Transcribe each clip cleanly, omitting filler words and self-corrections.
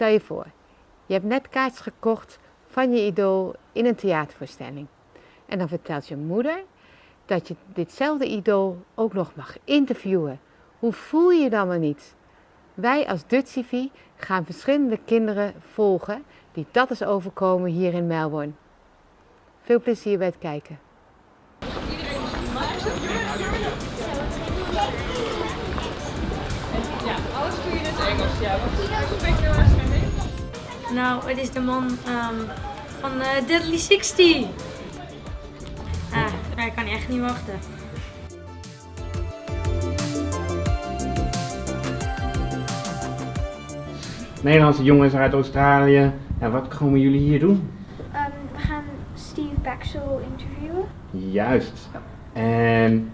Stel je voor, je hebt net kaartjes gekocht van je idool in een theatervoorstelling. En dan vertelt je moeder dat je ditzelfde idool ook nog mag interviewen. Hoe voel je je dan wel niet? Wij als Dutch TV gaan verschillende kinderen volgen die dat is overkomen hier in Melbourne. Veel plezier bij het kijken. Ja, alles doe je in het Engels. Ja, wat spreek je wel eens mee? Nou, het is de man van Deadly 60. Hij kan echt niet wachten. Nederlandse jongens uit Australië. En wat komen jullie hier doen? We gaan Steve Backshall interviewen. Juist. En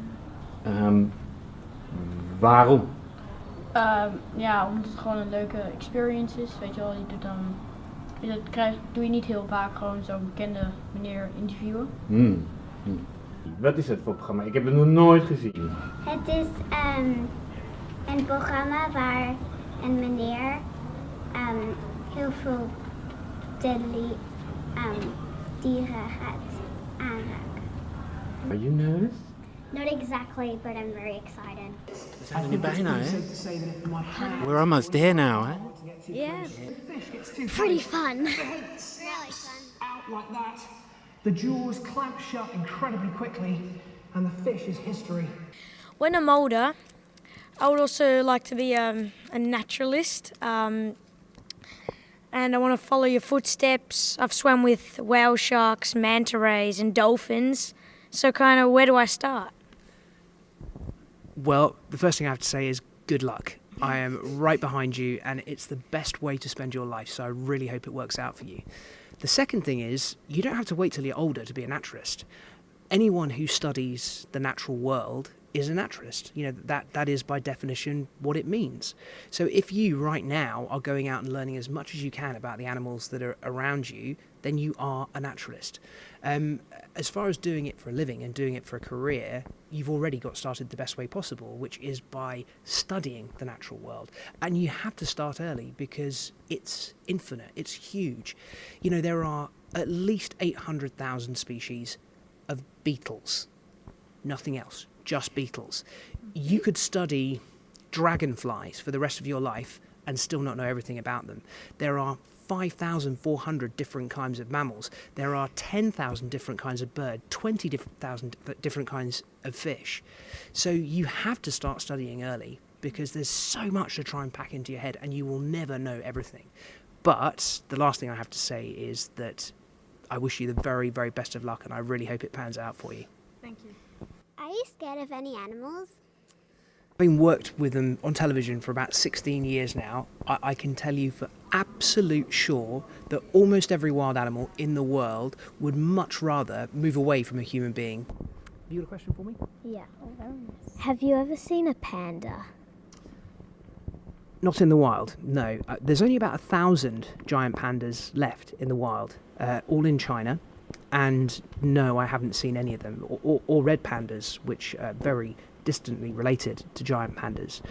waarom? Ja, omdat het gewoon een leuke experience is, weet je wel. Je doet dan, doe je niet heel vaak gewoon zo'n bekende meneer interviewen. Wat is het voor programma? Ik heb het nog nooit gezien. Het is een programma waar een meneer heel veel deadly dieren gaat aanraken. Are you nervous? Not exactly, but I'm very excited. We zijn er nu bijna, hè? We're almost there now, hè? Yeah. Pretty fun. Really fun. Out like that. The jaws clamp shut incredibly quickly, and the fish is history. When I'm older, I would also like to be a naturalist. And I want to follow your footsteps. I've swum with whale sharks, manta rays, and dolphins. So kind of, where do I start? Well, the first thing I have to say is good luck. I am right behind you, and it's the best way to spend your life, so I really hope it works out for you. The second thing is, you don't have to wait till you're older to be a naturalist. Anyone who studies the natural world is a naturalist. You know, that is by definition what it means. So if you right now are going out and learning as much as you can about the animals that are around you, then you are a naturalist. As far as doing it for a living and doing it for a career, you've already got started the best way possible, which is by studying the natural world. And you have to start early because it's infinite, it's huge. You know, there are at least 800,000 species of beetles. Nothing else, just beetles. You could study dragonflies for the rest of your life and still not know everything about them. There are 5,400 different kinds of mammals. There are 10,000 different kinds of bird, 20,000 different kinds of fish. So you have to start studying early because there's so much to try and pack into your head and you will never know everything. But the last thing I have to say is that I wish you the very, very best of luck and I really hope it pans out for you. Thank you. Are you scared of any animals? Having worked with them on television for about 16 years now, I can tell you for absolute sure that almost every wild animal in the world would much rather move away from a human being. Have you got a question for me? Yeah. Have you ever seen a panda? Not in the wild, no. There's only about 1,000 giant pandas left in the wild, all in China. And no, I haven't seen any of them, or red pandas, which are very distantly related to giant pandas.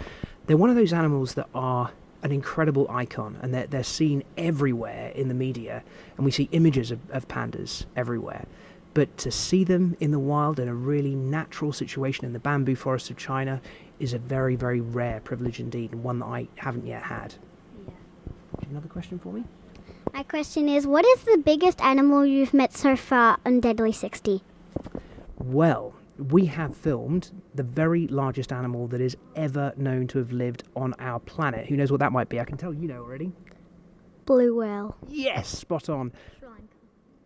They're one of those animals that are an incredible icon, and they're seen everywhere in the media, and we see images of pandas everywhere. But to see them in the wild in a really natural situation in the bamboo forests of China is a very, very rare privilege indeed, and one that I haven't yet had. Yeah. Another question for me? My question is, what is the biggest animal you've met so far on Deadly 60? Well, we have filmed the very largest animal that is ever known to have lived on our planet. Who knows what that might be? I can tell you know already. Blue whale. Yes, spot on.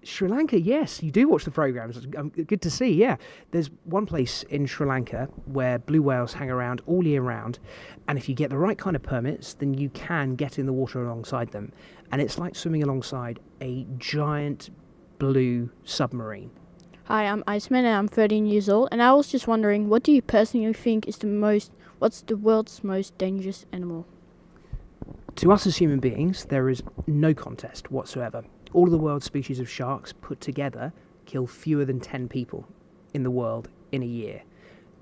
Sri Lanka, yes, you do watch the programmes. Good to see, yeah. There's one place in Sri Lanka where blue whales hang around all year round, and if you get the right kind of permits, then you can get in the water alongside them. And it's like swimming alongside a giant blue submarine. Hi, I'm Iceman and I'm 13 years old, and I was just wondering, what do you personally think is what's the world's most dangerous animal? To us as human beings, there is no contest whatsoever. All of the world's species of sharks put together kill fewer than 10 people in the world in a year.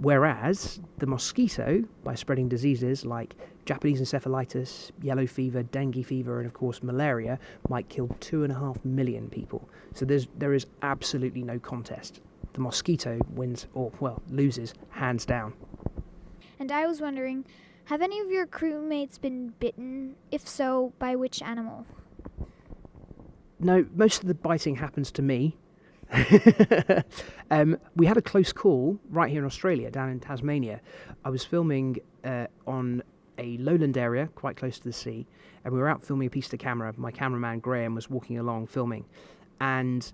Whereas the mosquito, by spreading diseases like Japanese encephalitis, yellow fever, dengue fever, and of course malaria, might kill 2.5 million people. So there is absolutely no contest. The mosquito wins, or well, loses, hands down. And I was wondering, have any of your crewmates been bitten? If so, by which animal? No, most of the biting happens to me. We had a close call right here in Australia, down in Tasmania. I was filming on a lowland area quite close to the sea, and we were out filming a piece to camera. My cameraman Graham was walking along filming, and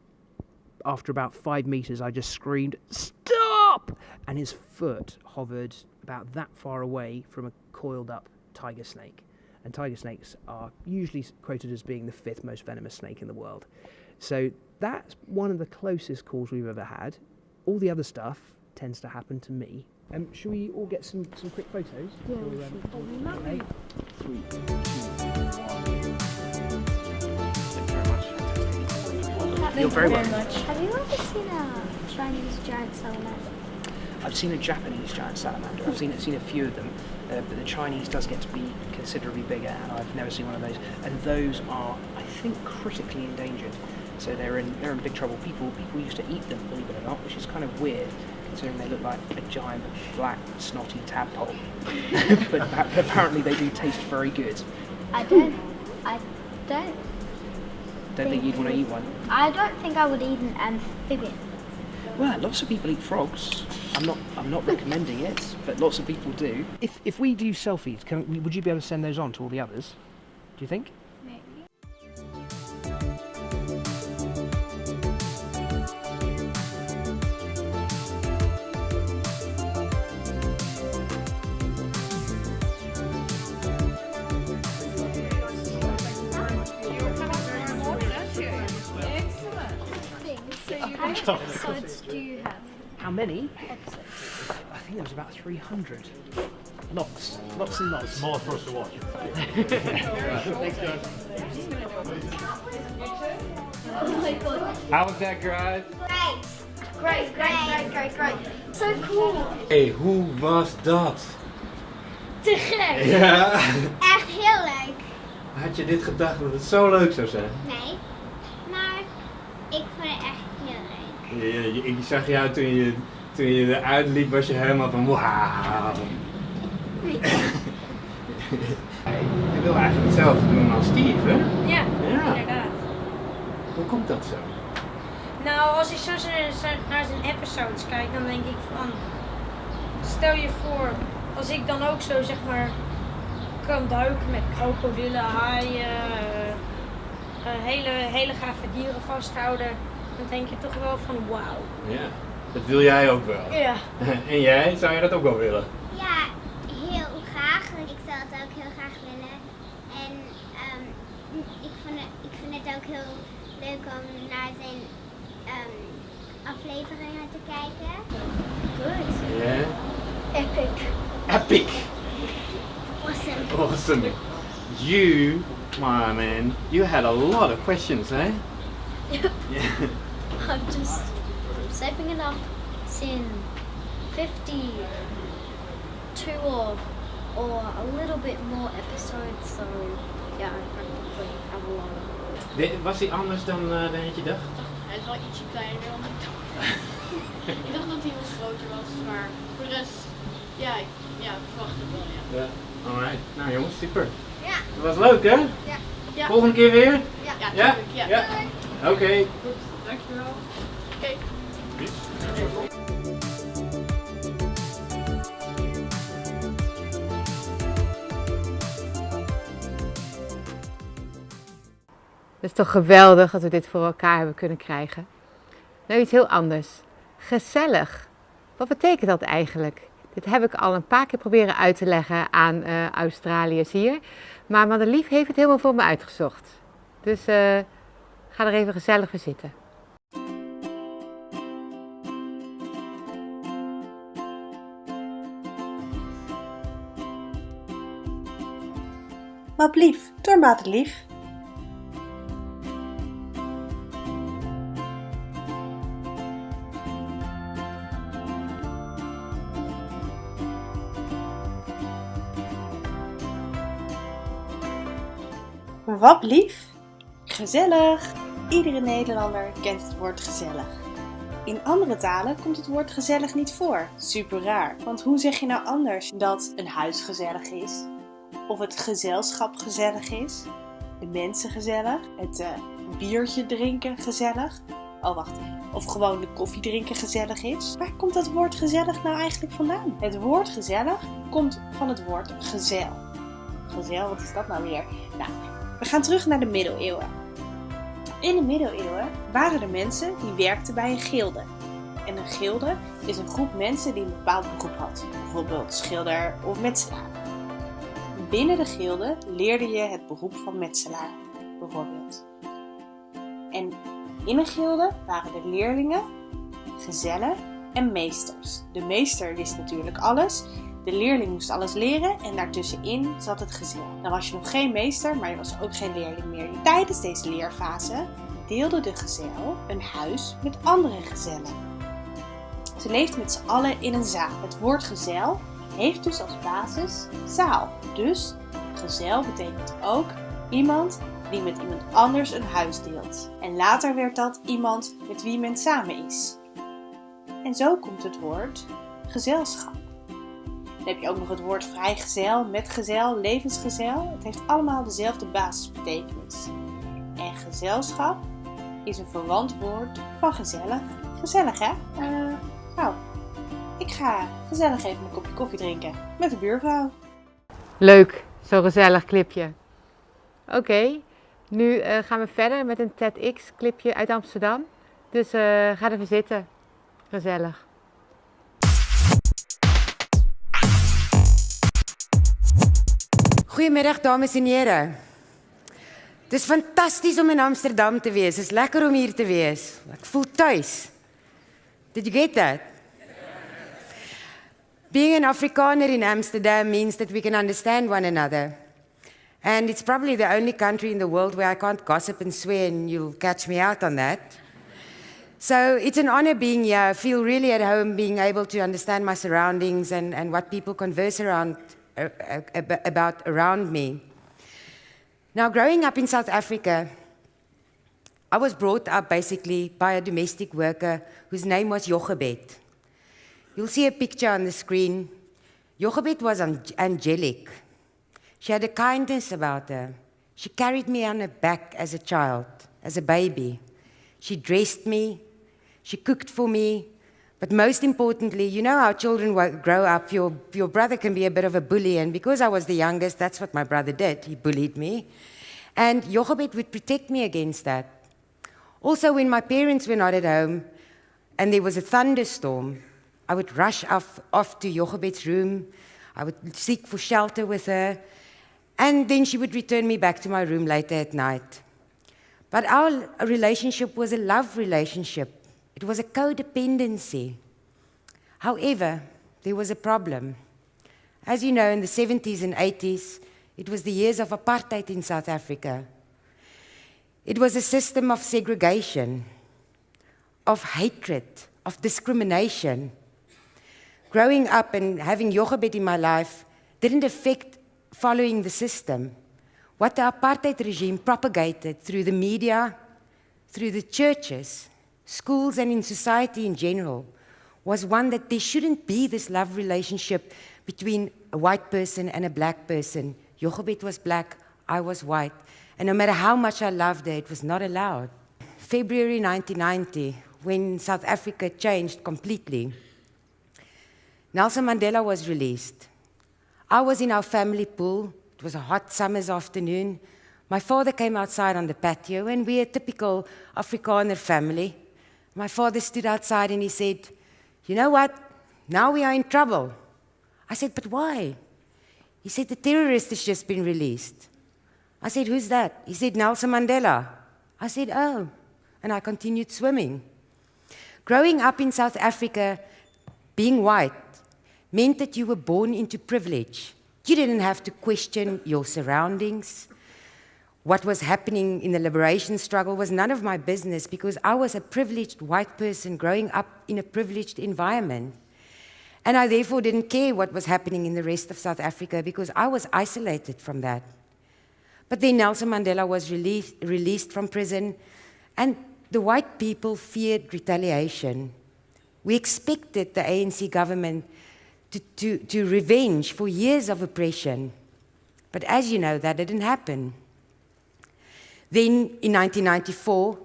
after about 5 meters I just screamed, "Stop!" and his foot hovered about that far away from a coiled up tiger snake. And tiger snakes are usually quoted as being the 5th most venomous snake in the world. So that's one of the closest calls we've ever had. All the other stuff tends to happen to me. Should we all get some quick photos? Yeah, Okay. 3, 2, 1. You're very welcome. Have you ever seen a Chinese giant salamander? I've seen a Japanese giant salamander. I've seen a few of them, but the Chinese does get to be considerably bigger, and I've never seen one of those. And those are, I think, critically endangered. So they're in big trouble. People used to eat them, believe it or not, which is kind of weird, considering they look like a giant black snotty tadpole. But apparently they do taste very good. I don't Don't think you'd want to eat one? I don't think I would eat an amphibian. Well, lots of people eat frogs. I'm not recommending it, but lots of people do. If we do selfies, would you be able to send those on to all the others? Do you think? Maybe. How many episodes do you have? How many? I think there was about 300. Lots and lots. More for us to watch. Thanks, guys. How was that, guys? Great. So cool. Hey, hoe was dat? Te gek. Ja. Echt heel leuk. Had je dit gedacht dat het zo leuk zou zijn? Nee, maar ik vond het echt heel leuk. Ik zag jou toen je eruit liep, was je helemaal van wauw. Je wil eigenlijk hetzelfde doen als Steve, hè? Ja, inderdaad. Hoe komt dat zo? Nou, als ik zo naar zijn episodes kijk, dan denk ik van... Stel je voor, als ik dan ook zo zeg maar kan duiken met krokodillen, haaien, hele gave dieren vasthouden, dan denk je toch wel van wauw. Ja, dat wil jij ook wel. Ja. En jij, zou je dat ook wel willen? Ja, heel graag. Ik zou het ook heel graag willen. En ik vind het ook heel leuk om naar zijn afleveringen te kijken. Good. Yeah. Epic. Epic. Awesome. You, my man, you had a lot of questions, eh? Yep. Yeah. I'm saving it up in 52 or a little bit more episodes, so yeah, I probably have a lot. Was hij anders dan je dacht? Hij is wel ietsje kleiner dan ik dacht. Ik dacht dat hij wat groter was, maar voor de rest, ja, ik verwacht het wel, ja. Ja. Alright, nou jongens, super. Ja. Dat was leuk, hè? Ja. Volgende keer weer? Ja, Ja? tuurlijk, ja. Oké. Goed, dankjewel. Oké. Het is toch geweldig dat we dit voor elkaar hebben kunnen krijgen. Nou, iets heel anders. Gezellig. Wat betekent dat eigenlijk? Dit heb ik al een paar keer proberen uit te leggen aan Australiërs hier. Maar Madelief heeft het helemaal voor me uitgezocht. Dus ga er even gezellig voor zitten. Madelief, door Madelief. Wat lief? Gezellig! Iedere Nederlander kent het woord gezellig. In andere talen komt het woord gezellig niet voor. Super raar, want hoe zeg je nou anders dat een huis gezellig is? Of het gezelschap gezellig is? De mensen gezellig? Het biertje drinken gezellig? Oh wacht, of gewoon de koffie drinken gezellig is? Waar komt dat woord gezellig nou eigenlijk vandaan? Het woord gezellig komt van het woord gezel. Gezel, wat is dat nou weer? Nou, we gaan terug naar de middeleeuwen. In de middeleeuwen waren er mensen die werkten bij een gilde. En een gilde is een groep mensen die een bepaald beroep had. Bijvoorbeeld schilder of metselaar. Binnen de gilde leerde je het beroep van metselaar, bijvoorbeeld. En in een gilde waren de leerlingen, gezellen en meesters. De meester wist natuurlijk alles. De leerling moest alles leren en daartussenin zat het gezel. Dan was je nog geen meester, maar je was ook geen leerling meer. Tijdens deze leerfase deelde de gezel een huis met andere gezellen. Ze leefden met z'n allen in een zaal. Het woord gezel heeft dus als basis zaal. Dus gezel betekent ook iemand die met iemand anders een huis deelt. En later werd dat iemand met wie men samen is. En zo komt het woord gezelschap. Dan heb je ook nog het woord vrijgezel, metgezel, levensgezel. Het heeft allemaal dezelfde basisbetekenis. En gezelschap is een verwant woord van gezellig. Gezellig, hè? Nou, ik ga gezellig even een kopje koffie drinken met de buurvrouw. Leuk, zo'n gezellig clipje. Oké, nu gaan we verder met een Ted X clipje uit Amsterdam. Dus ga even zitten. Gezellig. Goedemiddag dames en heren. Het is fantastisch om in Amsterdam te wees. Het is lekker om hier te wees. Ik voel thuis. Did you get that? Being an Afrikaner in Amsterdam means that we can understand one another. And it's probably the only country in the world where I can't gossip and swear, and you'll catch me out on that. So it's an honor being here. I feel really at home being able to understand my surroundings and what people converse about around me. Now, growing up in South Africa, I was brought up basically by a domestic worker whose name was Jochebed. You'll see a picture on the screen. Jochebed was angelic. She had a kindness about her. She carried me on her back as a child, as a baby. She dressed me. She cooked for me. But most importantly, you know how children grow up. Your brother can be a bit of a bully, and because I was the youngest, that's what my brother did. He bullied me. And Jochebed would protect me against that. Also, when my parents were not at home and there was a thunderstorm, I would rush off to Jochebed's room. I would seek for shelter with her. And then she would return me back to my room later at night. But our relationship was a love relationship. It was a codependency. However, there was a problem. As you know, in the 70s and 80s, it was the years of apartheid in South Africa. It was a system of segregation, of hatred, of discrimination. Growing up and having Jochebed in my life didn't affect following the system. What the apartheid regime propagated through the media, through the churches, schools, and in society in general, was one that there shouldn't be this love relationship between a white person and a black person. Jochebed was black, I was white, and no matter how much I loved her, it was not allowed. February 1990, when South Africa changed completely, Nelson Mandela was released. I was in our family pool. It was a hot summer's afternoon. My father came outside on the patio, and we're a typical Afrikaner family. My father stood outside and he said, "You know what? Now we are in trouble." I said, "But why?" He said, "The terrorist has just been released." I said, "Who's that?" He said, "Nelson Mandela." I said, "Oh," and I continued swimming. Growing up in South Africa, being white meant that you were born into privilege. You didn't have to question your surroundings. What was happening in the liberation struggle was none of my business because I was a privileged white person growing up in a privileged environment. And I therefore didn't care what was happening in the rest of South Africa because I was isolated from that. But then Nelson Mandela was released from prison, and the white people feared retaliation. We expected the ANC government to revenge for years of oppression. But as you know, that didn't happen. Then, in 1994,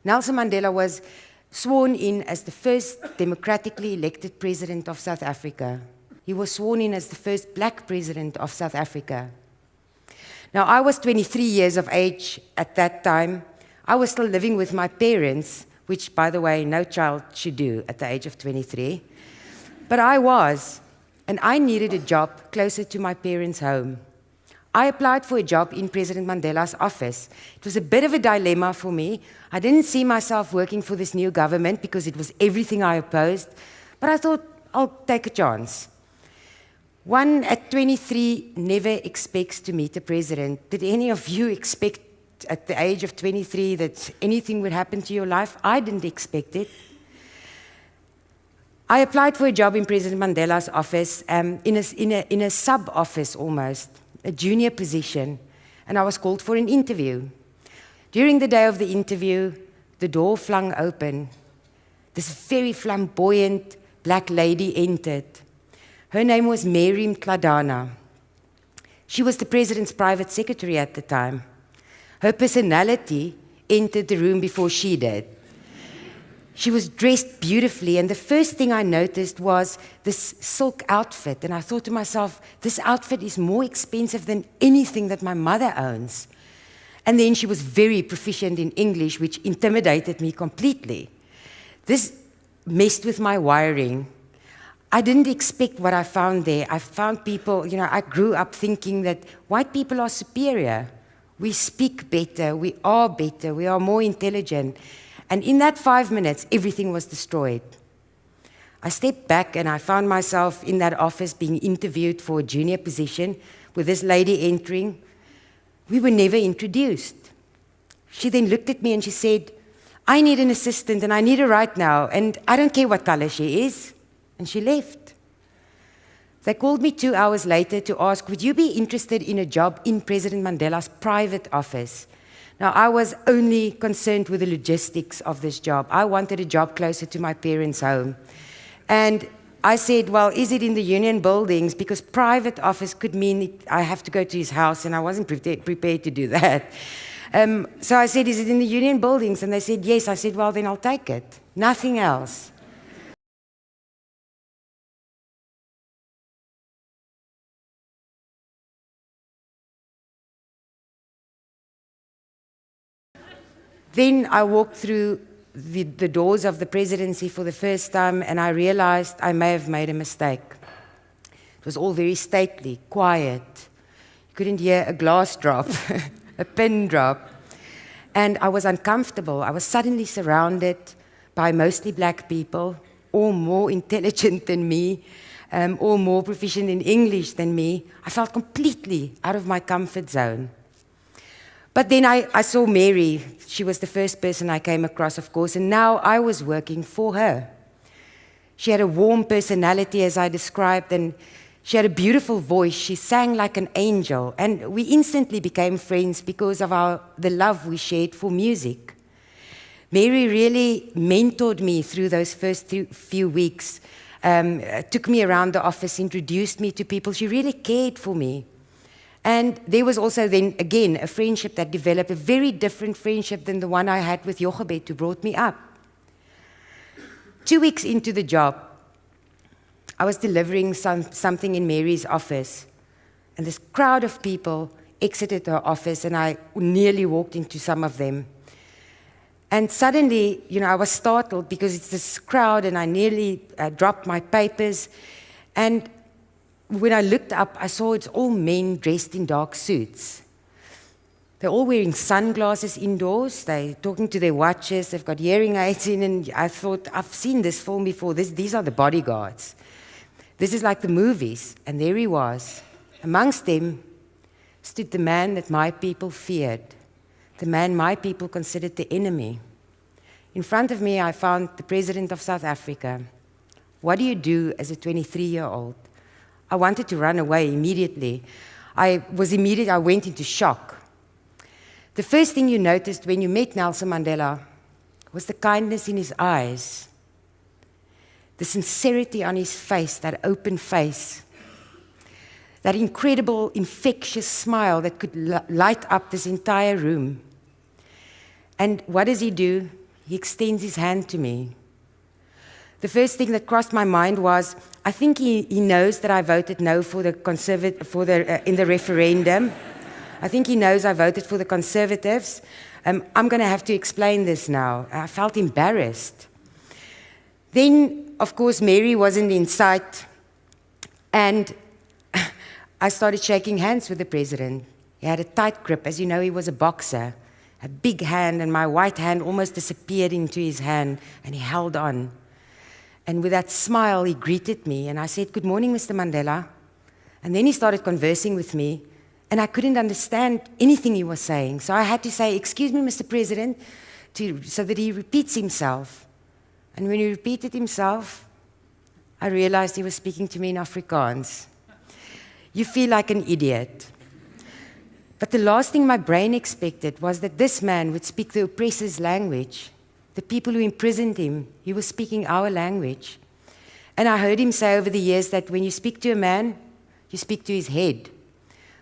Nelson Mandela was sworn in as the first democratically elected president of South Africa. He was sworn in as the first black president of South Africa. Now, I was 23 years of age at that time. I was still living with my parents, which, by the way, no child should do at the age of 23. But I was, and I needed a job closer to my parents' home. I applied for a job in President Mandela's office. It was a bit of a dilemma for me. I didn't see myself working for this new government because it was everything I opposed, but I thought, I'll take a chance. One at 23 never expects to meet a president. Did any of you expect at the age of 23 that anything would happen to your life? I didn't expect it. I applied for a job in President Mandela's office, in a sub-office almost, a junior position, and I was called for an interview. During the day of the interview, the door flung open. This very flamboyant black lady entered. Her name was Mary Mkladana. She was the president's private secretary at the time. Her personality entered the room before she did. She was dressed beautifully, and the first thing I noticed was this silk outfit, and I thought to myself, this outfit is more expensive than anything that my mother owns. And then she was very proficient in English, which intimidated me completely. This messed with my wiring. I didn't expect what I found there. I found people, I grew up thinking that white people are superior. We speak better, we are more intelligent. And in that 5 minutes, everything was destroyed. I stepped back and I found myself in that office being interviewed for a junior position with this lady entering. We were never introduced. She then looked at me and she said, I need an assistant and I need her right now, and I don't care what color she is. And she left. They called me 2 hours later to ask, would you be interested in a job in President Mandela's private office? Now, I was only concerned with the logistics of this job. I wanted a job closer to my parents' home. And I said, well, is it in the union buildings? Because private office could mean I have to go to his house, and I wasn't prepared to do that. So I said, is it in the union buildings? And they said, yes. I said, well, then I'll take it. Nothing else. Then I walked through the doors of the presidency for the first time, and I realized I may have made a mistake. It was all very stately, quiet. You couldn't hear a glass drop, a pin drop. And I was uncomfortable. I was suddenly surrounded by mostly black people, all more intelligent than me, all more proficient in English than me. I felt completely out of my comfort zone. But then I saw Mary. She was the first person I came across, of course, and now I was working for her. She had a warm personality, as I described, and she had a beautiful voice. She sang like an angel, and we instantly became friends because of the love we shared for music. Mary really mentored me through those first few weeks, took me around the office, introduced me to people. She really cared for me. And there was also then, again, a friendship that developed, a very different friendship than the one I had with Jochebed, who brought me up. 2 weeks into the job, I was delivering something in Mary's office, and this crowd of people exited her office, and I nearly walked into some of them. And suddenly, I was startled because it's this crowd, and I nearly dropped my papers. And when I looked up, I saw it's all men dressed in dark suits. They're all wearing sunglasses indoors. They're talking to their watches. They've got hearing aids in. And I thought, I've seen this film before. These are the bodyguards. This is like the movies. And there he was. Amongst them stood the man that my people feared, the man my people considered the enemy. In front of me, I found the President of South Africa. What do you do as a 23-year-old? I wanted to run away immediately. I went into shock. The first thing you noticed when you met Nelson Mandela was the kindness in his eyes, the sincerity on his face, that open face, that incredible, infectious smile that could light up this entire room. And what does he do? He extends his hand to me. The first thing that crossed my mind was, I think he knows that I voted no for the in the referendum. I think he knows I voted for the Conservatives. I'm going to have to explain this now. I felt embarrassed. Then, of course, Mary wasn't in sight, and I started shaking hands with the president. He had a tight grip. As you know, he was a boxer. A big hand, and my white hand almost disappeared into his hand, and he held on. And with that smile, he greeted me, and I said, "Good morning, Mr. Mandela." And then he started conversing with me, and I couldn't understand anything he was saying. So I had to say, "Excuse me, Mr. President," so that he repeats himself. And when he repeated himself, I realized he was speaking to me in Afrikaans. You feel like an idiot. But the last thing my brain expected was that this man would speak the oppressor's language. The people who imprisoned him, he was speaking our language. And I heard him say over the years that when you speak to a man, you speak to his head.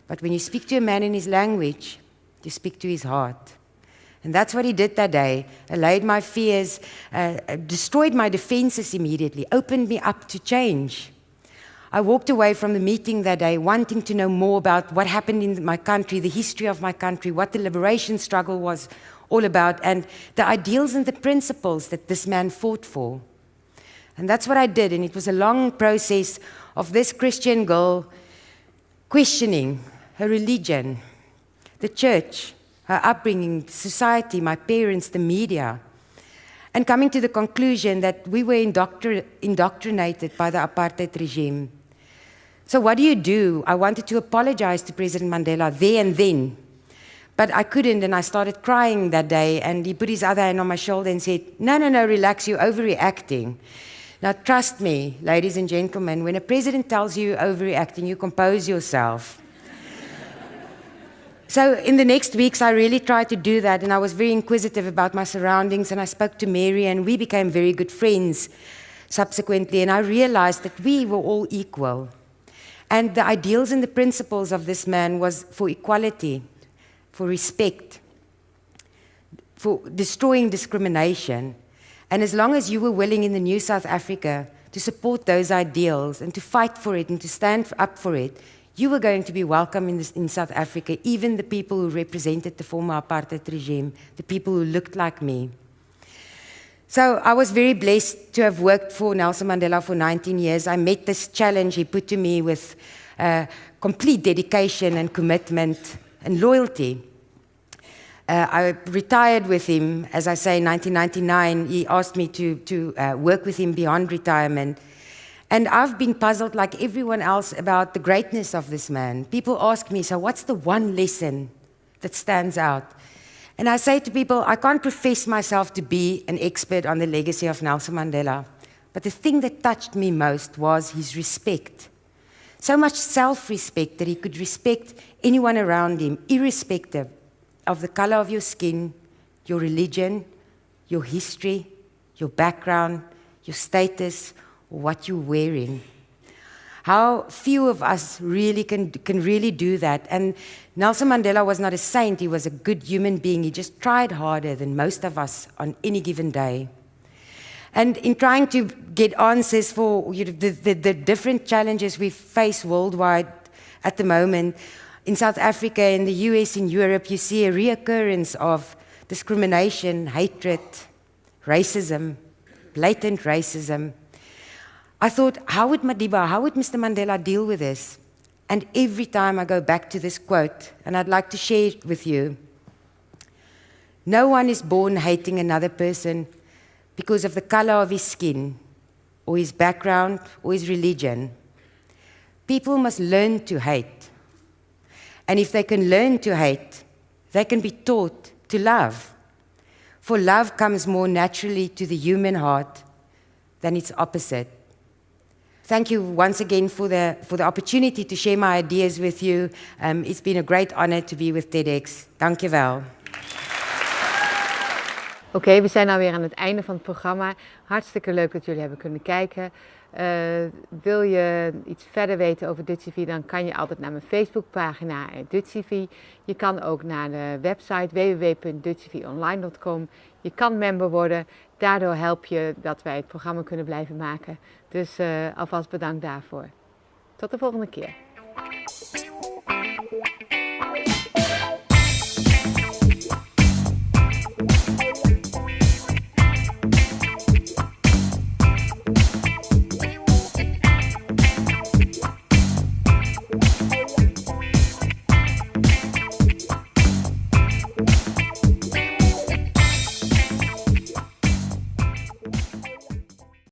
But when you speak to a man in his language, you speak to his heart. And that's what he did that day. Allayed my fears, destroyed my defenses immediately, opened me up to change. I walked away from the meeting that day wanting to know more about what happened in my country, the history of my country, what the liberation struggle was all about, and the ideals and the principles that this man fought for. And that's what I did, and it was a long process of this Christian girl questioning her religion, the church, her upbringing, society, my parents, the media, and coming to the conclusion that we were indoctrinated by the apartheid regime. So what do? I wanted to apologize to President Mandela there and then, but I couldn't, and I started crying that day, and he put his other hand on my shoulder and said, no, relax, you're overreacting. Now trust me, ladies and gentlemen, when a president tells you you're overreacting, you compose yourself. So in the next weeks, I really tried to do that, and I was very inquisitive about my surroundings, and I spoke to Mary, and we became very good friends subsequently, and I realized that we were all equal. And the ideals and the principles of this man was for equality, for respect, for destroying discrimination. And as long as you were willing in the new South Africa to support those ideals and to fight for it and to stand up for it, you were going to be welcome in South Africa, even the people who represented the former apartheid regime, the people who looked like me. So I was very blessed to have worked for Nelson Mandela for 19 years. I met this challenge he put to me with complete dedication and commitment and loyalty. I retired with him, as I say, in 1999. He asked me to work with him beyond retirement. And I've been puzzled, like everyone else, about the greatness of this man. People ask me, so what's the one lesson that stands out? And I say to people, I can't profess myself to be an expert on the legacy of Nelson Mandela, but the thing that touched me most was his respect. So much self-respect that he could respect anyone around him, irrespective of the color of your skin, your religion, your history, your background, your status, or what you're wearing. How few of us really can really do that. And Nelson Mandela was not a saint, he was a good human being. He just tried harder than most of us on any given day. And in trying to get answers for the different challenges we face worldwide at the moment, in South Africa, in the US, in Europe, you see a reoccurrence of discrimination, hatred, racism, blatant racism. I thought, how would Mr. Mandela deal with this? And every time I go back to this quote, and I'd like to share it with you. No one is born hating another person because of the color of his skin, or his background, or his religion. People must learn to hate. And if they can learn to hate, they can be taught to love. For love comes more naturally to the human heart than its opposite. Thank you once again for the opportunity to share my ideas with you. It's been a great honor to be with TEDx. Dank je wel. Oké, we zijn alweer aan het einde van het programma. Hartstikke leuk dat jullie hebben kunnen kijken. Wil je iets verder weten over DutchTV, dan kan je altijd naar mijn Facebookpagina DutchTV. Je kan ook naar de website www.dutchtvonline.com. Je kan member worden. Daardoor help je dat wij het programma kunnen blijven maken. Dus alvast bedankt daarvoor. Tot de volgende keer.